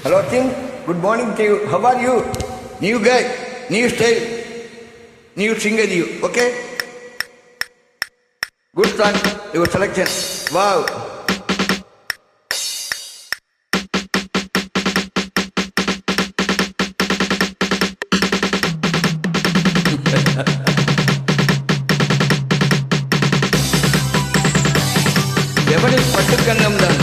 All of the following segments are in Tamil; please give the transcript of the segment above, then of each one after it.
Hello, Tim. Good morning to you. How are you? New guy, new style, new singer you. Okay? Good song, your selection. Wow. எவனை பட்டுக்கண்ணம் தான்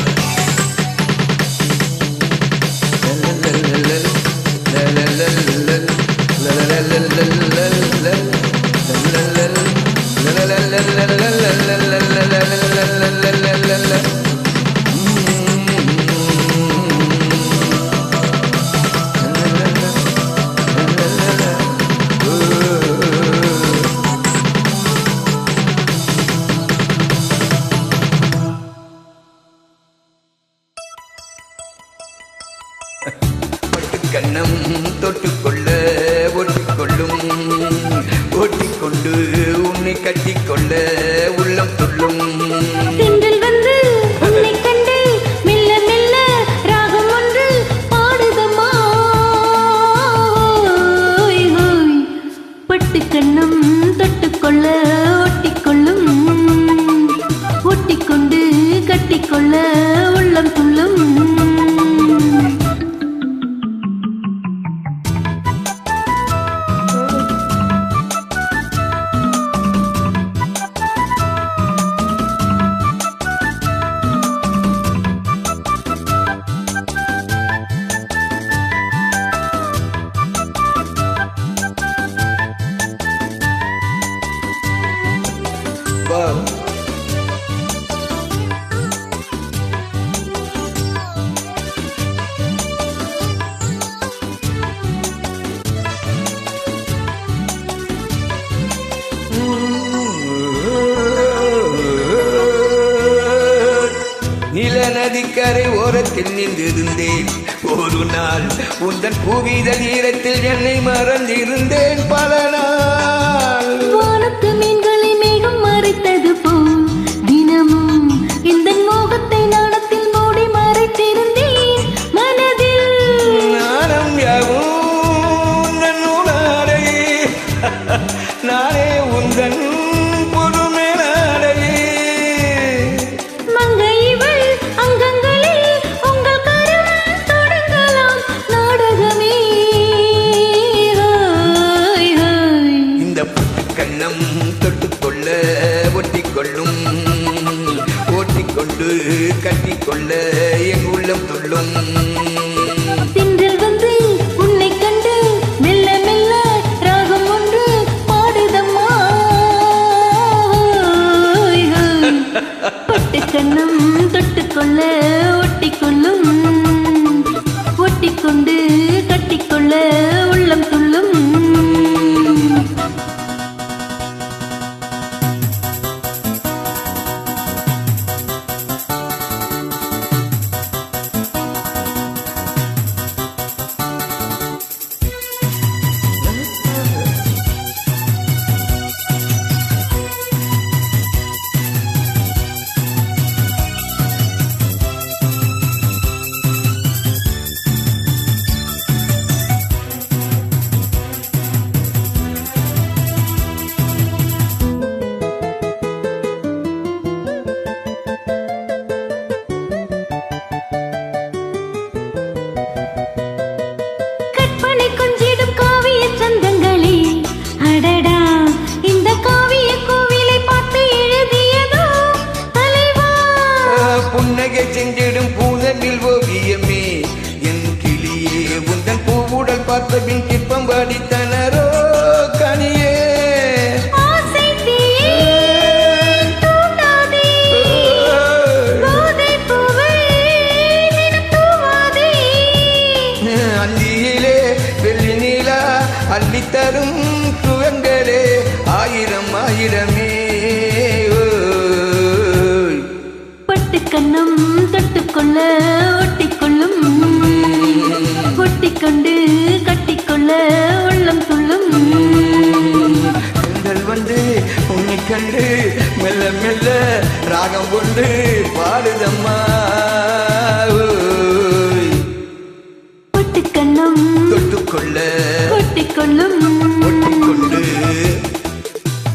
கண்ணம் தொட்டுக்கொள்ள ஒட்டிக்கொள்ளும் ஓட்டிக்கொண்டு உன்னை கட்டிக்கொள்ள உள்ளம் துள்ளும் திங்கள் வந்து உன்னை கண்டு மெல்ல மெல்ல ராகம் ஒன்று பாடுதம்மா பட்டு கண்ணம் தொட்டுக்கொள்ள ஒட்டிக்கொள்ளும் ஓட்டிக்கொண்டு கட்டிக்கொள்ள உள்ளம் துள்ளும் Wow. நில நதிக்கரை ஓரத்தில் நின்றிருந்தேன் ஒரு நாள் உந்தன் பூவிதழ் ஈரத்தில் என்னை மறந்திருந்தேன் பல நாள் வானத்து மீன்களை மேகம் மறைத்தது போல் தினமும் இந்த மோகத்தை நாணத்தில் மூடி மறைத்திருந்தேன் மனதில் நானும் யாவும் நன்னூலாடை நானே உந்தன் புதுமை நாடகை மங்கை இவள் அங்கங்களில் உங்கள் கரம் தொடங்கலாம் நாடகமே ஹாய் ஹாய் இந்த பட்டு கண்ணம் தொட்டுக்கொள்ள ஒட்டிக்கொள்ளும் ஓட்டிக்கொண்டு கட்டிக்கொள்ள என் உள்ளம் துள்ளும் திங்கள் வந்து உன்னை கண்டு மெல்ல மெல்ல ராகம் ஒன்று பாடுதம்மா ஹாய் ஹாய் பட்டு கண்ணம் தொட்டுக்கொள்ள ஒட்டிக்கொள்ளும் ஒட்டிக்கொண்டு கட்டிக்கொள்ள உள்ளம் துள்ளும் கற்பனை கொஞ்சிடும் காவிய சந்தங்களே அடடா இந்த காவிய கோவிலை பார்த்து எழுதியதோ தலைவா புன்னகை செஞ்சிடும் பூதனில் ஓவியமே என் கிளியே உந்தன் பூவுடல் பார்த்த பின் சிற்பம் படித்தனரோ கனியே ஆசை தீயே தூண்டாதே போதைப் பூவை தினம் தூவாதே அந்தியிலே வெள்ளி நீலா அள்ளித்தரும் சுகங்களே ஆயிரம் ஆயிரமே ஓய். பட்டு கண்ணம் தொட்டுக்கொள்ள ஒட்டிக்கொள்ளும் ஒட்டிக்கொண்டு கட்டிக்கொள்ள உள்ளம் துள்ளும் பெண்கள் வந்து உன்னை கண்டு மெல்ல மெல்ல ராகம் கொண்டு பாடுதம்மா ஓய். ஒட்டிக்கொள்ளும் ஒட்டிக்கொண்டு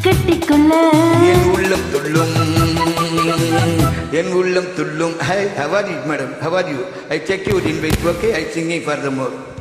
கட்டிக்கொள்ள என் உள்ளம் துள்ளும் என் உள்ளம் துள்ளும். Hi, how are you, madam? How are you? I check your invite, okay? I singing for the more.